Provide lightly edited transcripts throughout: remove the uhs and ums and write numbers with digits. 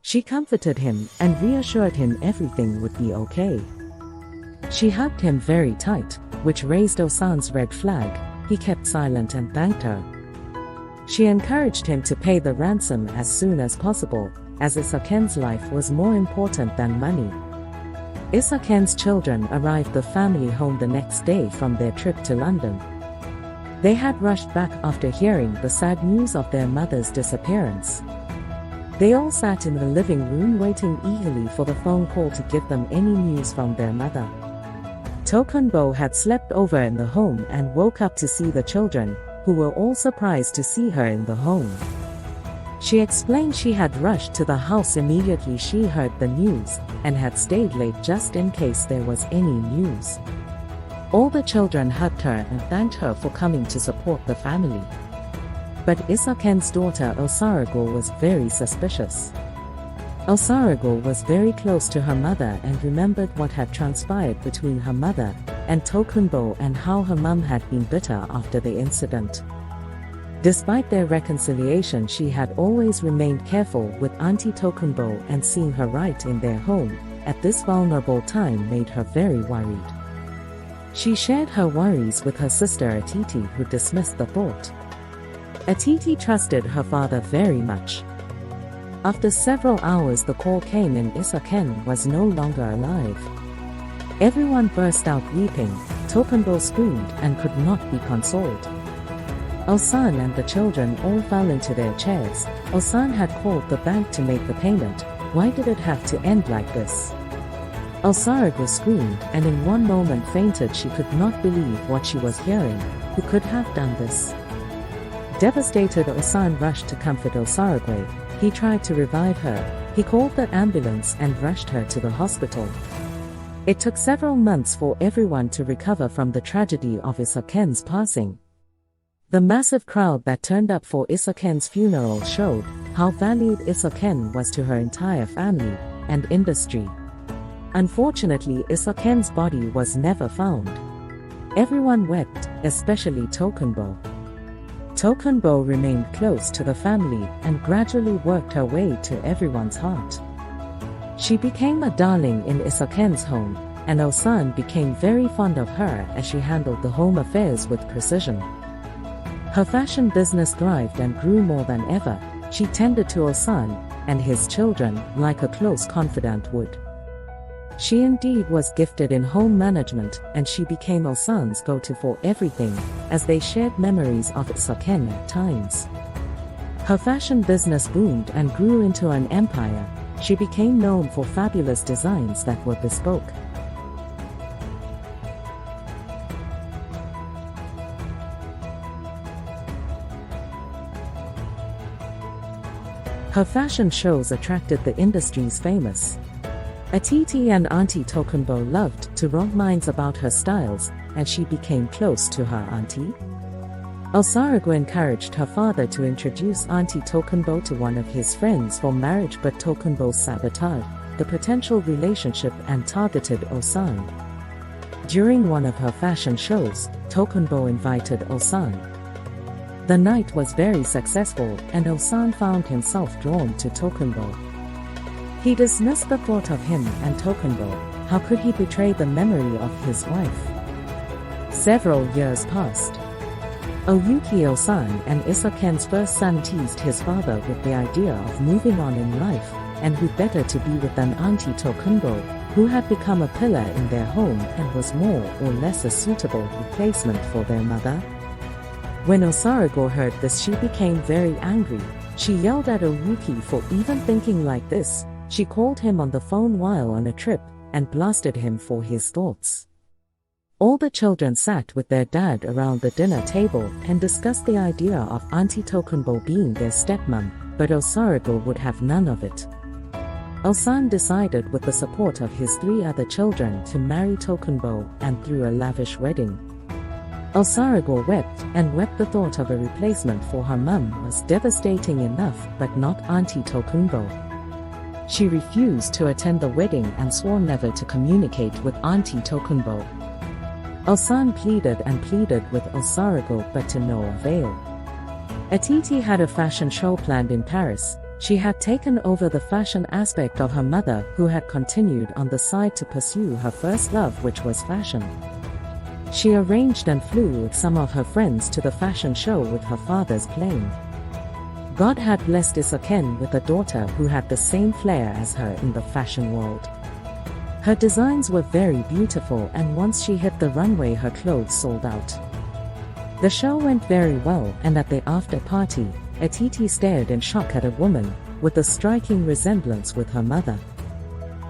She comforted him and reassured him everything would be okay. She hugged him very tight, which raised Osan's red flag. He kept silent and thanked her. She encouraged him to pay the ransom as soon as possible, as Isoken's life was more important than money. Isoken's children arrived the family home the next day from their trip to London. They had rushed back after hearing the sad news of their mother's disappearance. They all sat in the living room waiting eagerly for the phone call to give them any news from their mother. Tokunbo had slept over in the home and woke up to see the children, who were all surprised to see her in the home. She explained she had rushed to the house immediately she heard the news, and had stayed late just in case there was any news. All the children hugged her and thanked her for coming to support the family. But Isoken's daughter Osarago was very suspicious. Osarago was very close to her mother and remembered what had transpired between her mother and Tokunbo and how her mum had been bitter after the incident. Despite their reconciliation, she had always remained careful with Auntie Tokunbo, and seeing her right in their home at this vulnerable time made her very worried. She shared her worries with her sister Atiti, who dismissed the thought. Atiti trusted her father very much. After several hours the call came and Isoken was no longer alive. Everyone burst out weeping. Tokunbo screamed and could not be consoled. Osan and the children all fell into their chairs. Osan had called the bank to make the payment. Why did it have to end like this? Osarago screamed and in one moment fainted. She could not believe what she was hearing. Who could have done this? Devastated, Osan rushed to comfort Osarago. He tried to revive her. He called the ambulance and rushed her to the hospital. It took several months for everyone to recover from the tragedy of Isoken's passing. The massive crowd that turned up for Isoken's funeral showed how valued Isoken was to her entire family and industry. Unfortunately, Isoken's body was never found. Everyone wept, especially Tokunbo. Tokunbo remained close to the family and gradually worked her way to everyone's heart. She became a darling in Isoken's home, and Osan became very fond of her as she handled the home affairs with precision. Her fashion business thrived and grew more than ever. She tended to Osan and his children like a close confidant would. She indeed was gifted in home management, and she became Osan's go-to for everything, as they shared memories of Isoken at times. Her fashion business boomed and grew into an empire. She became known for fabulous designs that were bespoke. Her fashion shows attracted the industry's famous. Atiti and Auntie Tokunbo loved to romp minds about her styles, and she became close to her auntie. Osarago encouraged her father to introduce Auntie Tokunbo to one of his friends for marriage, but Tokunbo sabotaged the potential relationship and targeted Osan. During one of her fashion shows, Tokunbo invited Osan. The night was very successful, and Osan found himself drawn to Tokunbo. He dismissed the thought of him and Tokunbo. How could he betray the memory of his wife? Several years passed. Oyuki Osan and Isoken's first son teased his father with the idea of moving on in life, and who better to be with than Auntie Tokunbo, who had become a pillar in their home and was more or less a suitable replacement for their mother. When Osarago heard this, she became very angry. She yelled at Oyuki for even thinking like this. She called him on the phone while on a trip, and blasted him for his thoughts. All the children sat with their dad around the dinner table and discussed the idea of Auntie Tokunbo being their stepmom, but Osarago would have none of it. Osan decided, with the support of his 3 other children, to marry Tokunbo and threw a lavish wedding. Osarago wept and wept. The thought of a replacement for her mum was devastating enough, but not Auntie Tokunbo. She refused to attend the wedding and swore never to communicate with Auntie Tokunbo. Osan pleaded and pleaded with Osarago, but to no avail. Atiti had a fashion show planned in Paris. She had taken over the fashion aspect of her mother, who had continued on the side to pursue her first love, which was fashion. She arranged and flew with some of her friends to the fashion show with her father's plane. God had blessed Isoken with a daughter who had the same flair as her in the fashion world. Her designs were very beautiful, and once she hit the runway, her clothes sold out. The show went very well, and at the after party, Atiti stared in shock at a woman with a striking resemblance with her mother.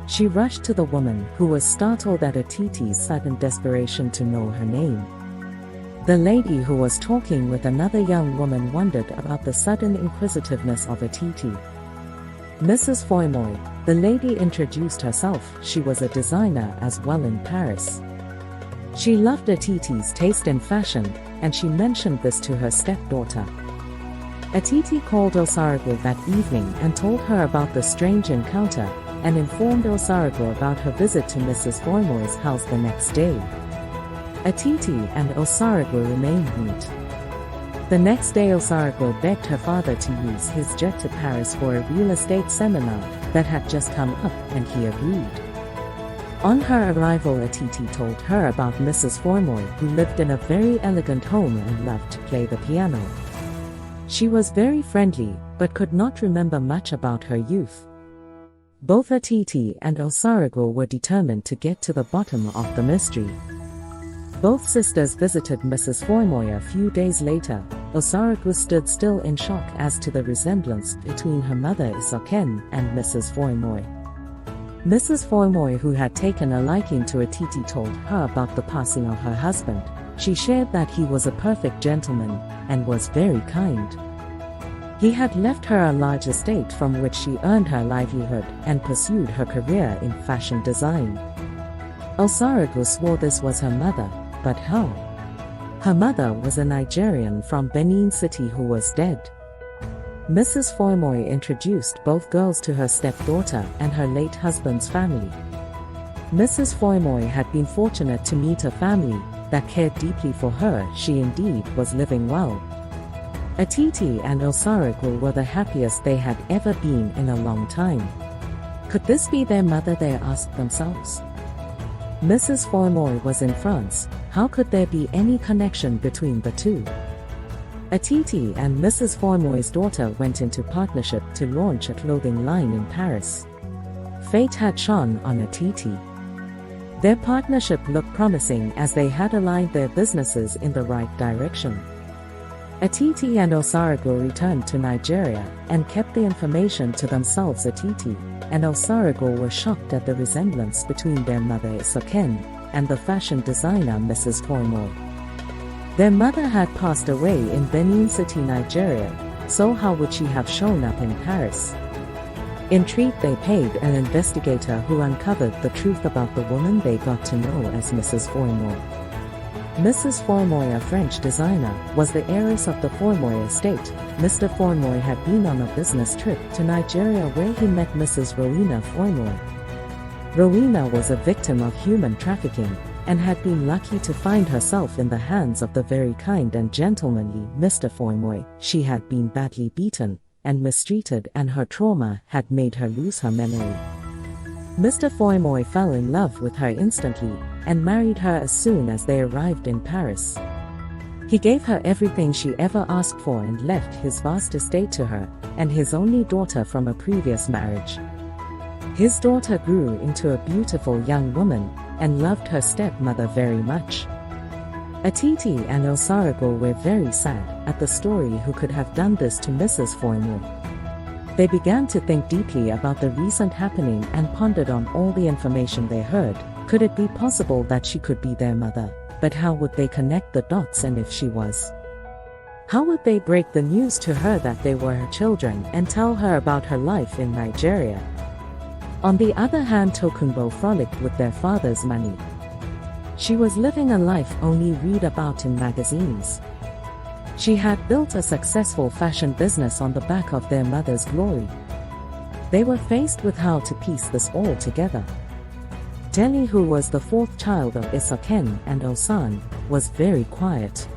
She rushed to the woman, who was startled at Atiti's sudden desperation to know her name. The lady who was talking with another young woman wondered about the sudden inquisitiveness of Atiti. Mrs. Foymoy, the lady introduced herself. She was a designer as well in Paris. She loved Atiti's taste in fashion, and she mentioned this to her stepdaughter. Atiti called Osaragu that evening and told her about the strange encounter, and informed Osaragu about her visit to Mrs. Foymoy's house the next day. Atiti and Osaragu remained mute. The next day, Osaragu begged her father to use his jet to Paris for a real estate seminar that had just come up, and he agreed. On her arrival, Atiti told her about Mrs. Foymoy, who lived in a very elegant home and loved to play the piano. She was very friendly, but could not remember much about her youth. Both Atiti and Osaragu were determined to get to the bottom of the mystery. Both sisters visited Mrs. Foymoy a few days later. Osaragu stood still in shock as to the resemblance between her mother Isoken and Mrs. Foymoy. Mrs. Foymoy, who had taken a liking to Atiti, told her about the passing of her husband. She shared that he was a perfect gentleman and was very kind. He had left her a large estate from which she earned her livelihood and pursued her career in fashion design. Osaragu swore this was her mother, but how? Her mother was a Nigerian from Benin City who was dead. Mrs. Foymoy introduced both girls to her stepdaughter and her late husband's family. Mrs. Foymoy had been fortunate to meet a family that cared deeply for her. She indeed was living well. Atiti and Osaragu were the happiest they had ever been in a long time. Could this be their mother, they asked themselves. Mrs. Foymoy was in France. How could there be any connection between the two? Atiti and Mrs. Foymoy's daughter went into partnership to launch a clothing line in Paris. Fate had shone on Atiti. Their partnership looked promising as they had aligned their businesses in the right direction. Atiti and Osaragu returned to Nigeria and kept the information to themselves. Atiti and Osaragu were shocked at the resemblance between their mother Isoken and the fashion designer Mrs. Foymoy. Their mother had passed away in Benin City, Nigeria, so how would she have shown up in Paris? Intrigued, they paid an investigator who uncovered the truth about the woman they got to know as Mrs. Foymoy. Mrs. Foymoy, a French designer, was the heiress of the Foymoy estate. Mr. Foymoy had been on a business trip to Nigeria where he met Mrs. Rowena Foymoy. Rowena was a victim of human trafficking and had been lucky to find herself in the hands of the very kind and gentlemanly Mr. Foymoy. She had been badly beaten and mistreated, and her trauma had made her lose her memory. Mr. Foymoy fell in love with her instantly and married her as soon as they arrived in Paris. He gave her everything she ever asked for and left his vast estate to her and his only daughter from a previous marriage. His daughter grew into a beautiful young woman and loved her stepmother very much. Atiti and Osaragu were very sad at the story. Who could have done this to Mrs. Foymoy? They began to think deeply about the recent happening and pondered on all the information they heard. Could it be possible that she could be their mother? But how would they connect the dots, and if she was? How would they break the news to her that they were her children and tell her about her life in Nigeria? On the other hand, Tokunbo frolicked with their father's money. She was living a life only read about in magazines. She had built a successful fashion business on the back of their mother's glory. They were faced with how to piece this all together. Deli, who was the fourth child of Isoken and Osan, was very quiet.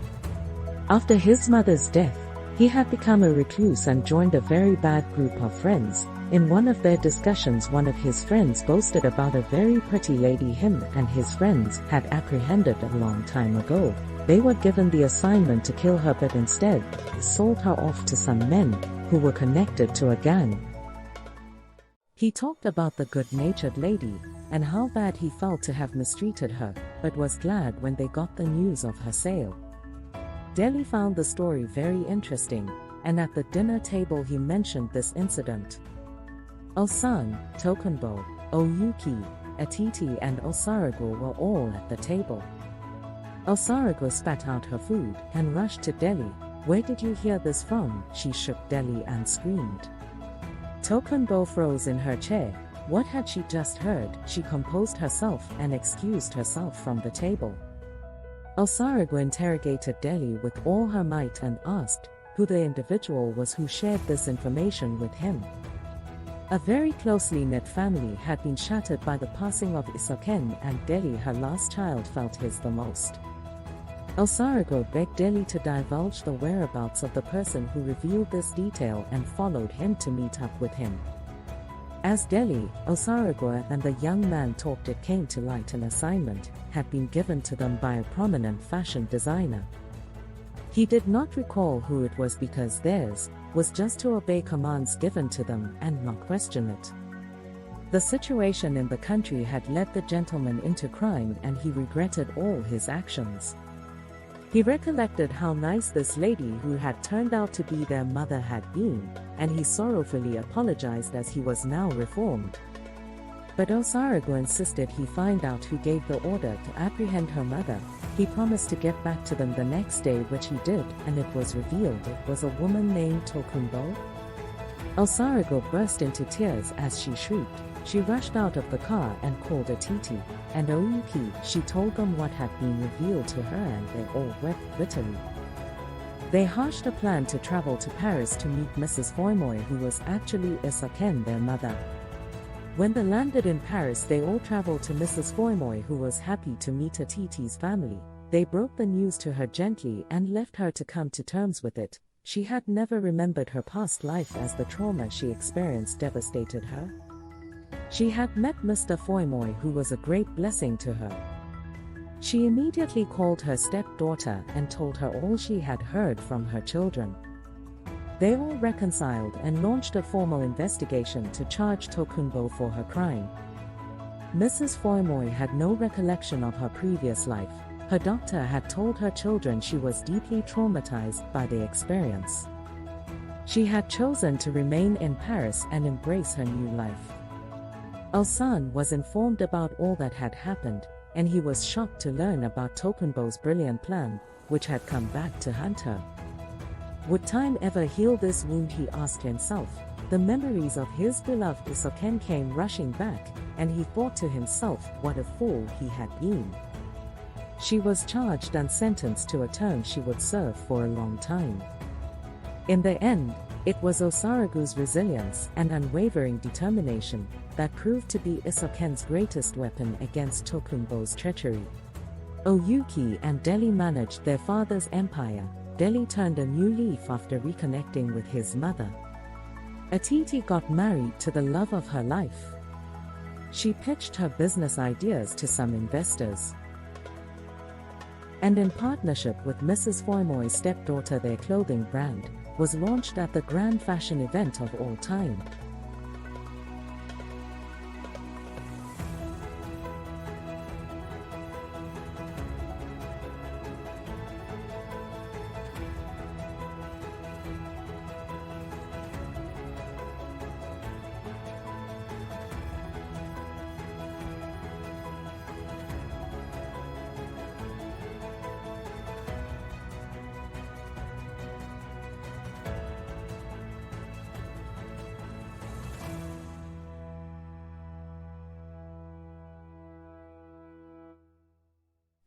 After his mother's death, He had become a recluse and joined a very bad group of friends. In one of their discussions, one of his friends boasted about a very pretty lady him and his friends had apprehended a long time ago. They were given the assignment to kill her, but instead sold her off to some men who were connected to a gang. He talked about the good-natured lady and how bad he felt to have mistreated her, but was glad when they got the news of her sale. Deli found the story very interesting, and at the dinner table he mentioned this incident. Osan, Tokunbo, Oyuki, Atiti and Osaragu were all at the table. Osaragu spat out her food and rushed to Deli. "Where did you hear this from?" She shook Deli and screamed. Tokunbo froze in her chair. What had she just heard? She composed herself and excused herself from the table. Osaragu interrogated Deli with all her might and asked who the individual was who shared this information with him. A very closely knit family had been shattered by the passing of Isoken, and Deli, her last child, felt his the most. Osaragu begged Deli to divulge the whereabouts of the person who revealed this detail and followed him to meet up with him. As Deli, Osaragu and the young man talked, it came to light an assignment had been given to them by a prominent fashion designer. He did not recall who it was because theirs was just to obey commands given to them and not question it. The situation in the country had led the gentleman into crime, and he regretted all his actions. He recollected how nice this lady who had turned out to be their mother had been, and he sorrowfully apologized as he was now reformed. But Osaragu insisted he find out who gave the order to apprehend her mother. He promised to get back to them the next day, which he did, and it was revealed it was a woman named Tokunbo. Osaragu burst into tears as she shrieked. She rushed out of the car and called Atiti and Oyuki. She told them what had been revealed to her, and they all wept bitterly. They hatched a plan to travel to Paris to meet Mrs. Foymoy, who was actually Isoken, their mother. When they landed in Paris, they all traveled to Mrs. Foymoy, who was happy to meet Atiti's family. They broke the news to her gently and left her to come to terms with it. She had never remembered her past life, as the trauma she experienced devastated her. She had met Mr. Foymoy, who was a great blessing to her. She immediately called her stepdaughter and told her all she had heard from her children. They all reconciled and launched a formal investigation to charge Tokunbo for her crime. Mrs. Foymoy had no recollection of her previous life. Her doctor had told her children she was deeply traumatized by the experience. She had chosen to remain in Paris and embrace her new life. Osan was informed about all that had happened, and he was shocked to learn about Tokunbo's brilliant plan, which had come back to hunt her. Would time ever heal this wound, he asked himself. The memories of his beloved Isoken came rushing back, and he thought to himself what a fool he had been. She was charged and sentenced to a term she would serve for a long time. In the end, it was Osaragu's resilience and unwavering determination that proved to be Isoken's greatest weapon against Tokunbo's treachery. Oyuki and Deli managed their father's empire. Deli turned a new leaf after reconnecting with his mother. Atiti got married to the love of her life. She pitched her business ideas to some investors. And in partnership with Mrs. Foymoy's stepdaughter, their clothing brand was launched at the grand fashion event of all time.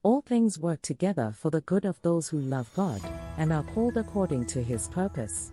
All things work together for the good of those who love God and are called according to His purpose.